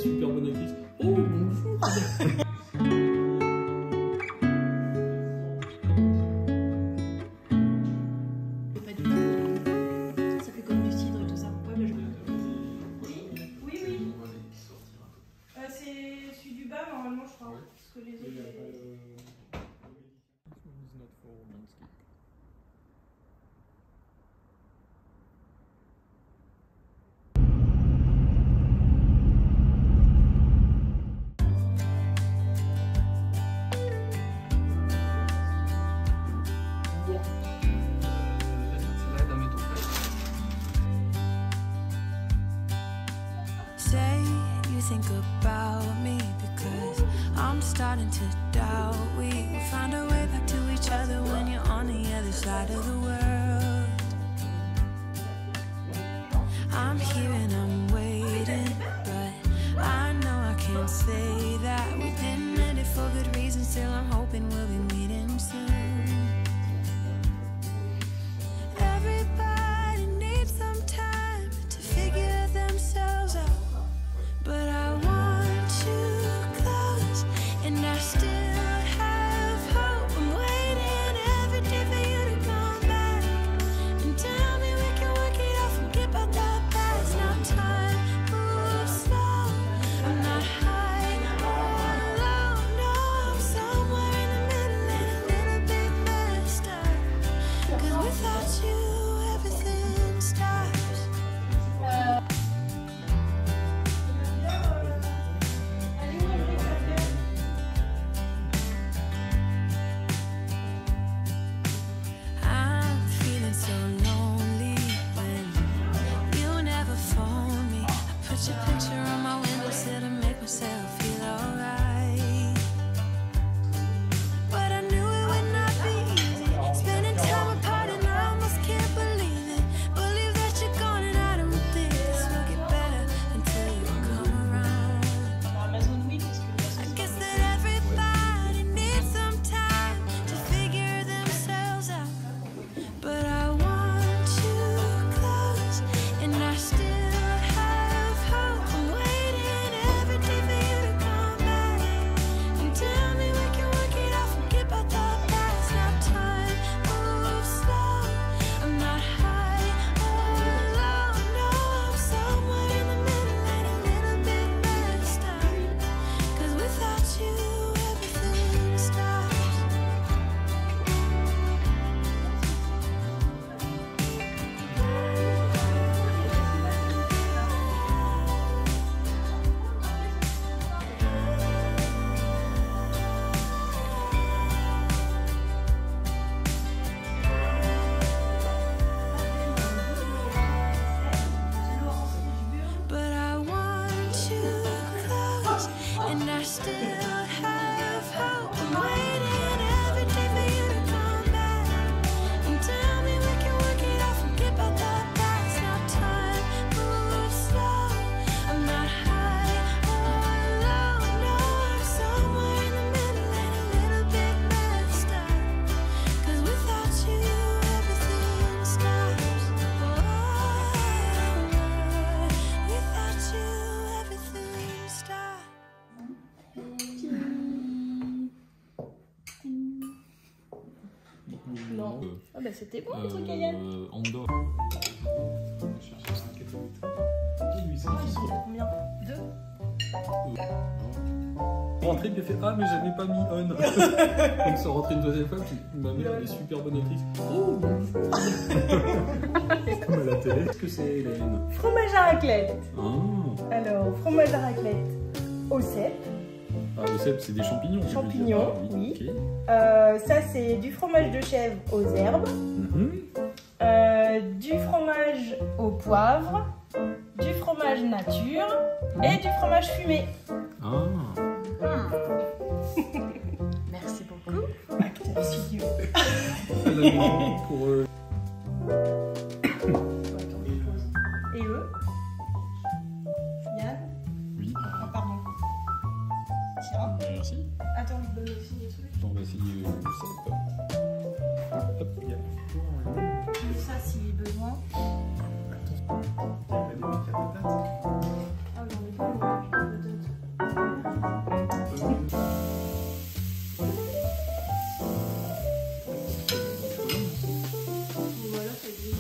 Super bonne actrice. Oh bonjour. Pas du tout. Ça fait comme du cidre et tout ça. Ouais, bah, Oui. C'est celui du bas normalement je crois. Parce que les autres. Say you think about me because I'm starting to doubt we will find a way back to each other when you're on the other side of the world. I'm here and I'm waiting, but I know I can't say that we didn't end it for good reason. Still I'm hoping we'll be meeting soon. Everybody needs some time to figure themselves out. But I want you close, and I still have hope. I'm waiting every day for you to come back and tell me we can work it out, forget about the past. Now time moves slow, I'm not high or low, no, I'm somewhere in the middle and a little bit messed up. 'Cause without you everything stops. I'm feeling so lonely when you never phone me. I put your picture on my windowsill to make myself feel alright. But I knew it would not be easy, spending time apart and I almost can't believe it. Believe that you're gone and I don't think this will get better until you come around. I guess that everybody needs some time to figure themselves out. But I want you close, and I still have hope. I'm waiting every day for you to come back and tell me we can work it out, forget about the past. Now time moves slow, I'm not high or low, no, I'm somewhere in the middle and a little bit messed up. 'Cause without you everything stops. But I want you close, and I still have hope. I'm waiting every day for you to come back and tell me we can work it out, forget about the past. Now time moves slow, I'm not high or low, no, I'm somewhere in the middle and a little bit messed up. 'Cause without you everything stops. Without you everything stops. Non. Ah bah c'était bon le truc à Yann. Andorre. Combien? 2. Rentré puis elle fait ah mais j'avais pas mis on. Donc ça rentré une deuxième fois puis ma mère elle est super bonne actrice. Oh bonjour. Comme à la télé. Qu'est-ce que c'est Hélène? Fromage à raclette. Ah. Alors, fromage à raclette au cèpe. Ah le cèpe c'est des champignons. tu veux dire. Champignons, Ah, oui. Ok. Ça c'est du fromage de chèvre aux herbes. Du fromage au poivre. Du fromage nature. Et du fromage fumé. Ah. Merci beaucoup. Acteur studio. À la maison pour Et eux? Yann? Oui. Ah pardon. Tiens. Merci. Attends, je donne aussi des trucs. On va essayer. Hop, il y a Ça, si besoin. il y a des mecs à patates. Ah, j'en ai pas, moi, voilà, ça dit.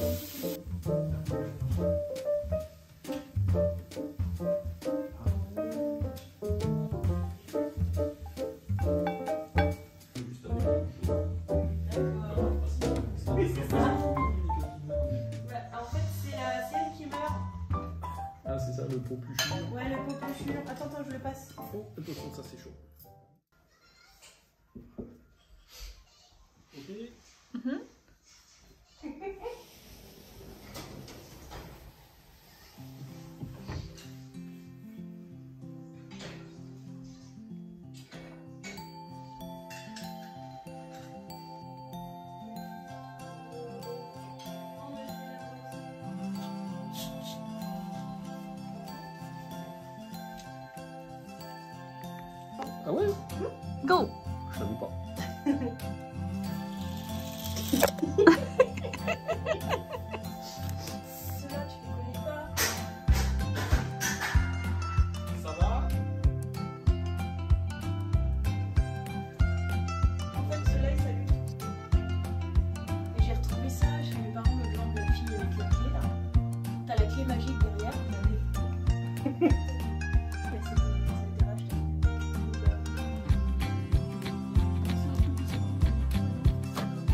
En fait, c'est elle qui meurt. Ah, c'est ça, le pot plus chaud. Ouais, le pot plus sûr. Attends, je le passe. Oh, attention, ça c'est chaud. Ok. Ah ouais? Go! Je savais pas. Ceux-là, tu les connais pas. Ça va? En fait, ceux-là, ils s'allument. Et j'ai retrouvé ça chez mes parents, le blanc de la fille avec la clé là. T'as la clé magique derrière, mais ça a été racheté.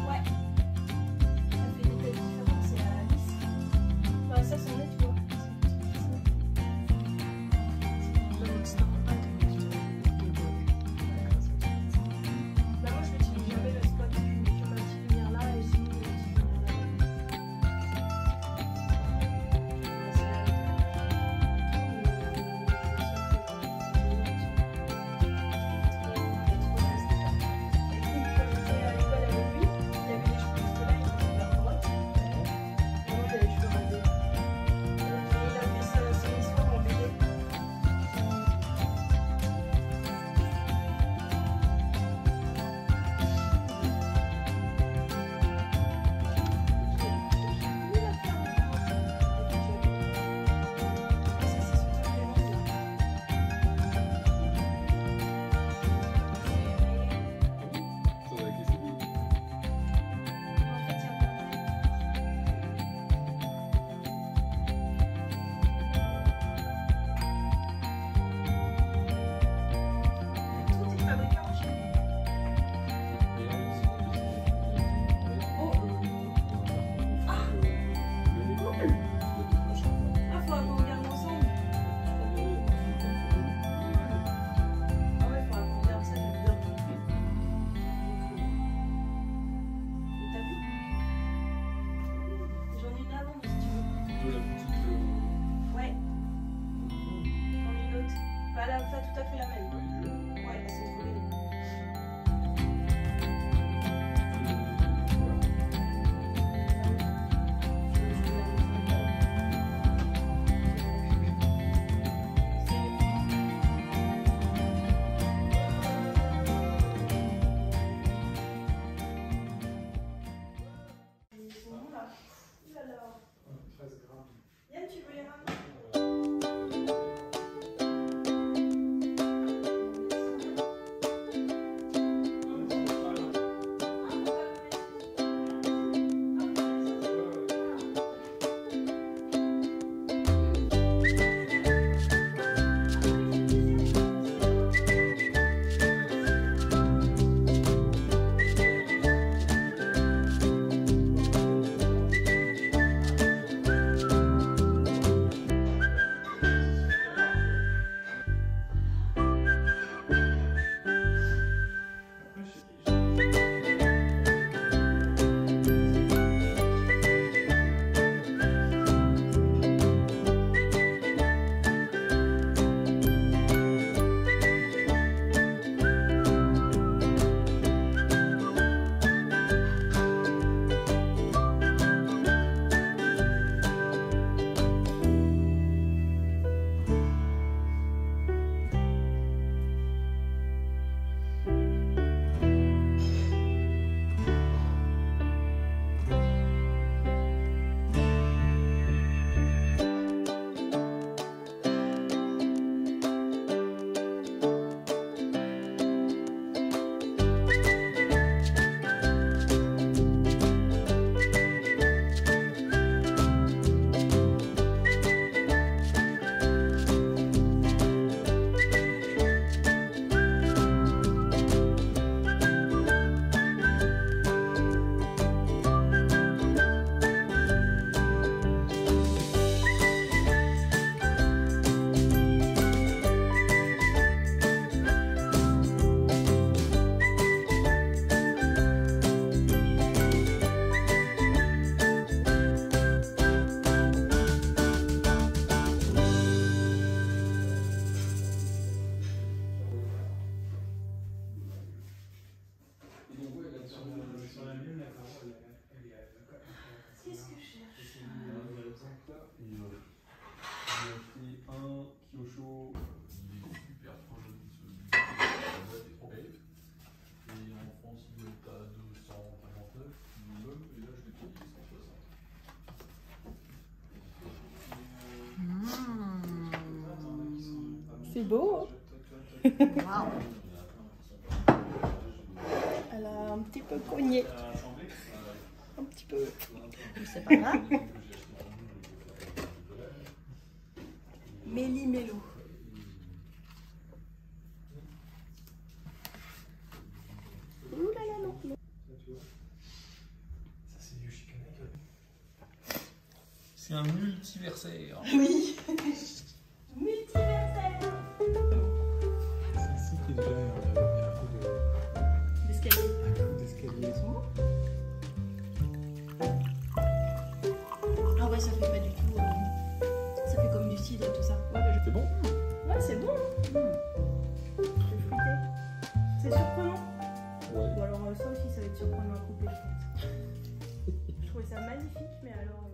Ouais. Ça fait des belles différences. C'est beau. Waouh. Elle a un petit peu cogné. Un petit peu. C'est pas grave. Méli-mélo. Ouh là là, non. C'est un multiversaire. Oui. Multiversaire. C'est ici qui est déjà il y a un coup L'escalier. d'escalier. Ah ouais, ça fait pas du tout. Ça fait comme du cidre et tout ça. Ouais, bah, C'est bon? Ouais, c'est bon. C'est fruité. C'est surprenant. Ouais. Bon, alors ça aussi, ça va être surprenant à couper, je pense. Je trouvais ça magnifique, mais alors.